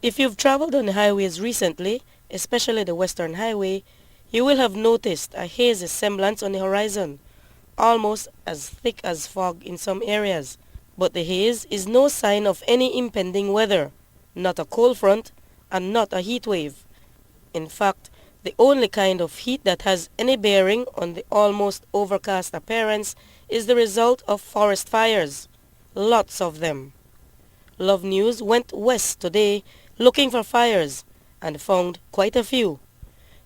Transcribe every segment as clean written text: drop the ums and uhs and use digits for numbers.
If you've traveled on the highways recently, especially the Western Highway, you will have noticed a hazy semblance on the horizon, almost as thick as fog in some areas. But the haze is no sign of any impending weather, not a cold front, and not a heat wave. In fact, the only kind of heat that has any bearing on the almost overcast appearance is the result of forest fires. Lots of them. Love News went west today looking for fires and found quite a few.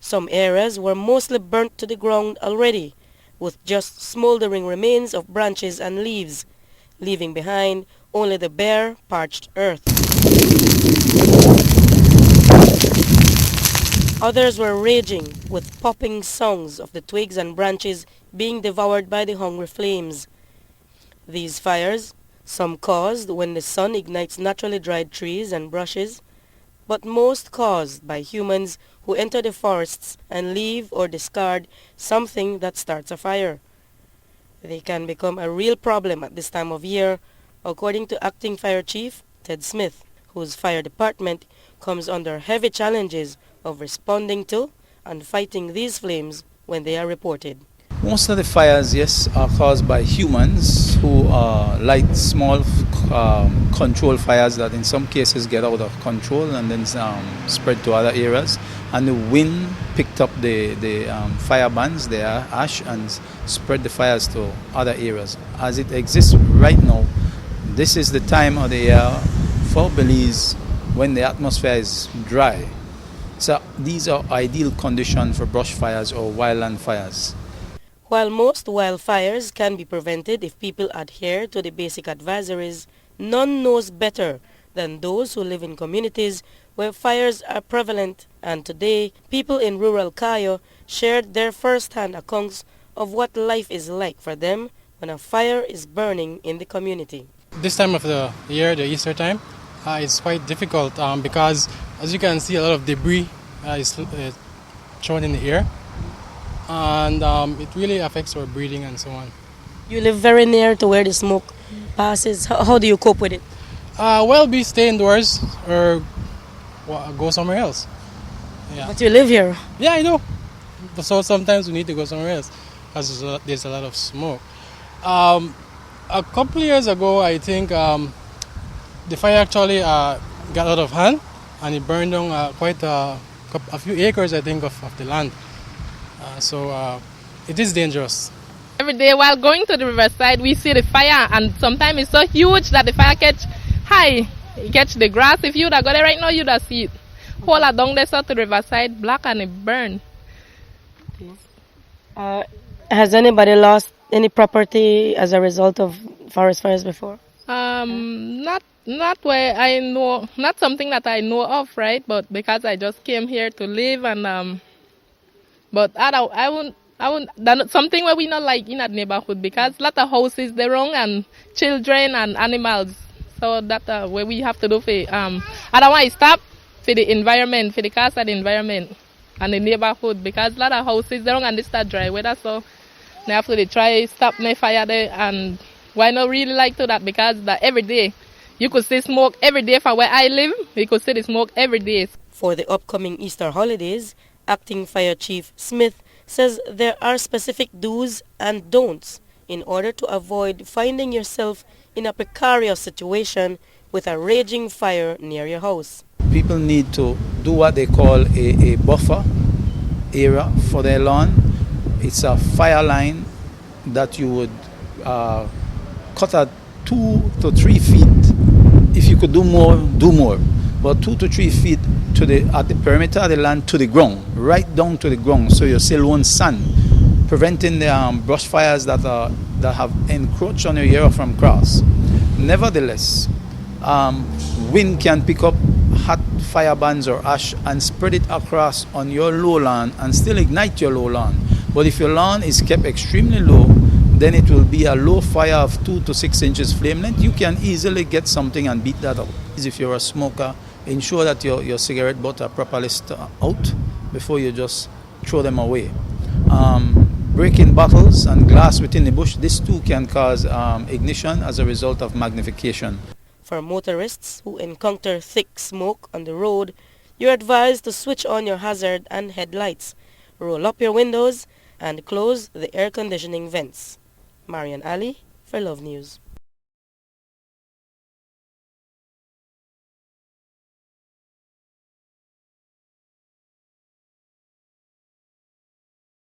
Some areas were mostly burnt to the ground already, with just smoldering remains of branches and leaves, leaving behind only the bare, parched earth. Others were raging, with popping songs of the twigs and branches being devoured by the hungry flames. These fires, some caused when the sun ignites naturally dried trees and brushes, but most caused by humans who enter the forests and leave or discard something that starts a fire. They can become a real problem at this time of year, according to Acting Fire Chief Ted Smith, whose fire department comes under heavy challenges of responding to and fighting these flames when they are reported. Most of the fires, yes, are caused by humans who light small control fires that in some cases get out of control and then spread to other areas. And the wind picked up the fire bands, the ash, and spread the fires to other areas. As it exists right now, this is the time of the year for Belize when the atmosphere is dry. So these are ideal conditions for brush fires or wildland fires. While most wildfires can be prevented if people adhere to the basic advisories, none knows better than those who live in communities where fires are prevalent. And today, people in rural Cayo shared their first-hand accounts of what life is like for them when a fire is burning in the community. This time of the year, the Easter time, it's quite difficult because, as you can see, a lot of debris is thrown in the air. And it really affects our breathing and so on. You live very near to where the smoke passes. How do you cope with it? Well, we stay indoors or go somewhere else. Yeah. But you live here. Yeah, I know. So sometimes we need to go somewhere else because there's a lot of smoke. A couple of years ago, I think the fire actually got out of hand and it burned down quite a few acres, I think, of the land. So it is dangerous. Every day while going to the riverside, we see the fire, and sometimes it's so huge that the fire catch high. It catch the grass. If you would have got it right now, you'd have seen it. Whole down there to the riverside, black, and it burned. Has anybody lost any property as a result of forest fires before? Not where I know, not something that I know of, right? But because I just came here to live and but I wouldn't. That's something where we not like in that neighborhood because a lot of houses they're wrong and children and animals. So that's where we have to do for. I don't want to stop for the environment, for the cost of the environment and the neighborhood because a lot of houses they're wrong and they start dry weather. So they have to try stop the fire there and why not really like to that because that every day you could see smoke every day from where I live. You could see the smoke every day. For the upcoming Easter holidays, Acting Fire Chief Smith says there are specific do's and don'ts in order to avoid finding yourself in a precarious situation with a raging fire near your house. People need to do what they call a buffer area for their lawn. It's a fire line that you would cut at 2 to 3 feet. If you could do more, do more. But 2 to 3 feet at the perimeter of the land to the ground, right down to the ground, so you still won't sun, preventing the brush fires that have encroached on your area from cross. Nevertheless, wind can pick up hot fire bands or ash and spread it across on your lowland and still ignite your lowland. But if your lawn is kept extremely low, then it will be a low fire of 2 to 6 inches flame length. You can easily get something and beat that out. If you're a smoker, ensure that your cigarette butts are properly out before you just throw them away. Breaking bottles and glass within the bush, this too can cause ignition as a result of magnification. For motorists who encounter thick smoke on the road, you're advised to switch on your hazard and headlights, roll up your windows, and close the air conditioning vents. Marion Ali for Love News.